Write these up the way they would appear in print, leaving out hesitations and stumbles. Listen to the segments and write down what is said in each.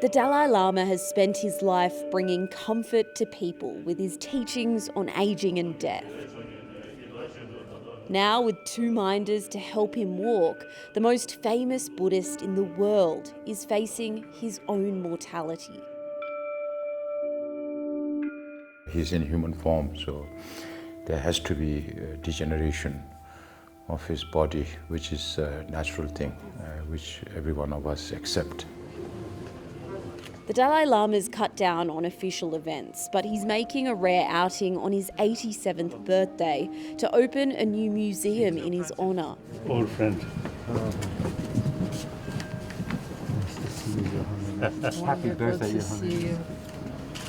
The Dalai Lama has spent his life bringing comfort to people with his teachings on ageing and death. Now, with two minders to help him walk, the most famous Buddhist in the world is facing his own mortality. He's in human form, so there has to be degeneration of his body, which is a natural thing, which every one of us accept. The Dalai Lama's cut down on official events, but he's making a rare outing on his 87th birthday to open a new museum in his honour. Old friend. Happy birthday,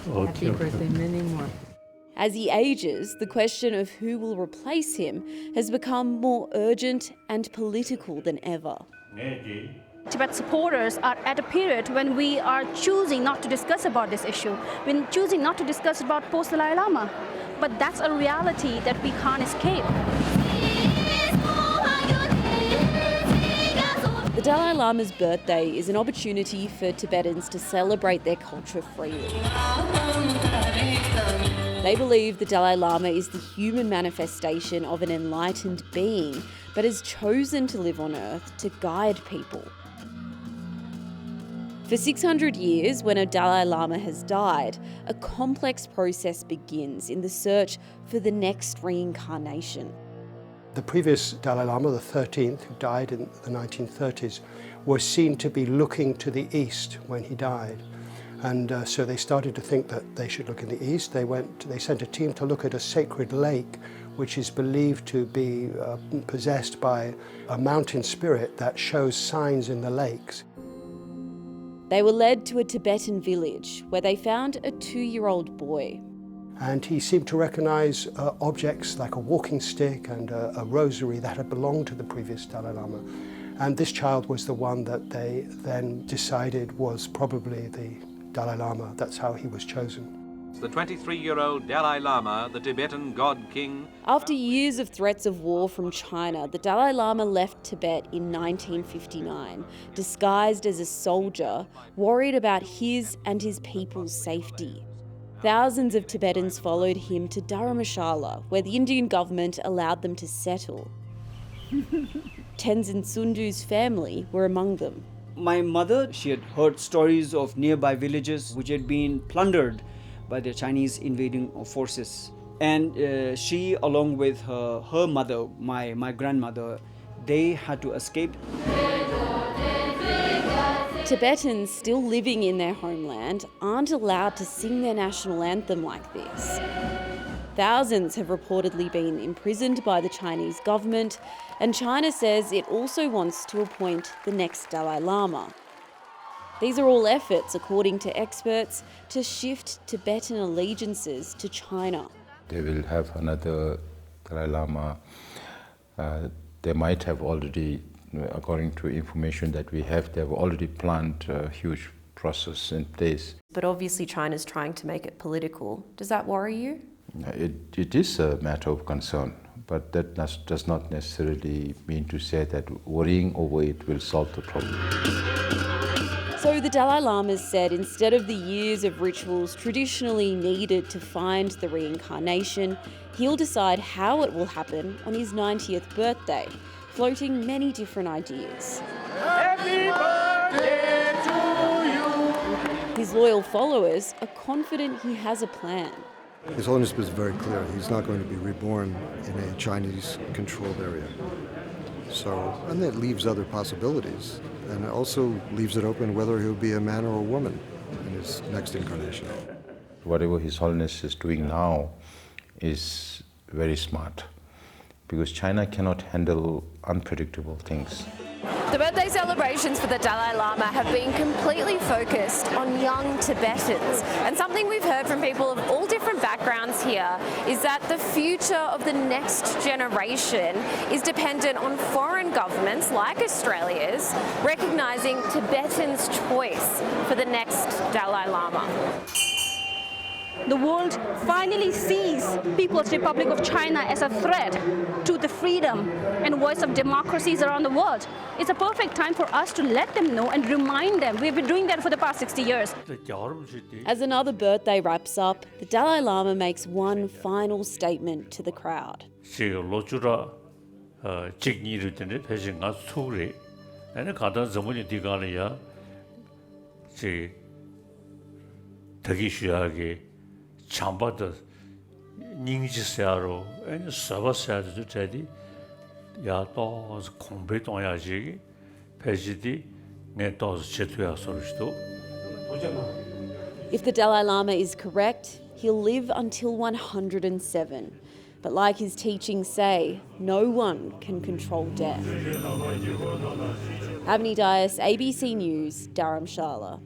Oh, Happy birthday, many more. As he ages, the question of who will replace him has become more urgent and political than ever. Tibet supporters are at a period when we are choosing not to discuss about this issue, when choosing not to discuss about post-Dalai Lama. But that's a reality that we can't escape. The Dalai Lama's birthday is an opportunity for Tibetans to celebrate their culture freely. They believe the Dalai Lama is the human manifestation of an enlightened being, but has chosen to live on Earth to guide people. For 600 years, when a Dalai Lama has died, a complex process begins in the search for the next reincarnation. The previous Dalai Lama, the 13th, who died in the 1930s, was seen to be looking to the east when he died. And so they started to think that they should look in the east. They sent a team to look at a sacred lake, which is believed to be possessed by a mountain spirit that shows signs in the lakes. They were led to a Tibetan village where they found a 2-year-old boy. And he seemed to recognize objects like a walking stick and a rosary that had belonged to the previous Dalai Lama. And this child was the one that they then decided was probably the Dalai Lama. That's how he was chosen. The 23-year-old Dalai Lama, the Tibetan God King. After years of threats of war from China, the Dalai Lama left Tibet in 1959, disguised as a soldier, worried about his and his people's safety. Thousands of Tibetans followed him to Dharamshala, where the Indian government allowed them to settle. Tenzin Sundu's family were among them. My mother, she had heard stories of nearby villages which had been plundered by the Chinese invading forces. And she, along with her mother, my grandmother, they had to escape. Tibetans still living in their homeland aren't allowed to sing their national anthem like this. Thousands have reportedly been imprisoned by the Chinese government, and China says it also wants to appoint the next Dalai Lama. These are all efforts, according to experts, to shift Tibetan allegiances to China. They will have another Dalai Lama. They might have already, according to information that we have, they have already planned a huge process in place. But obviously China's trying to make it political. Does that worry you? It is a matter of concern, but that does not necessarily mean to say that worrying over it will solve the problem. So the Dalai Lama said instead of the years of rituals traditionally needed to find the reincarnation, he'll decide how it will happen on his 90th birthday, floating many different ideas. Happy birthday to you! His loyal followers are confident he has a plan. His Holiness was very clear. He's not going to be reborn in a Chinese-controlled area. And that leaves other possibilities. And it also leaves it open whether he'll be a man or a woman in his next incarnation. Whatever His Holiness is doing now is very smart, because China cannot handle unpredictable things. The birthday celebrations for the Dalai Lama have been completely focused on young Tibetans. And something we've heard from people of all different backgrounds here is that the future of the next generation is dependent on foreign governments like Australia's recognising Tibetans' choice for the next Dalai Lama. the world finally sees People's Republic of China as a threat to the freedom and voice of democracies around the world, it's a perfect time for us to let them know and remind them. We've been doing that for the past 60 years. As another birthday wraps up, the Dalai Lama makes one final statement to the crowd. If the Dalai Lama is correct, he'll live until 107. But like his teachings say, no one can control death. Avni Dias, ABC News, Dharamshala.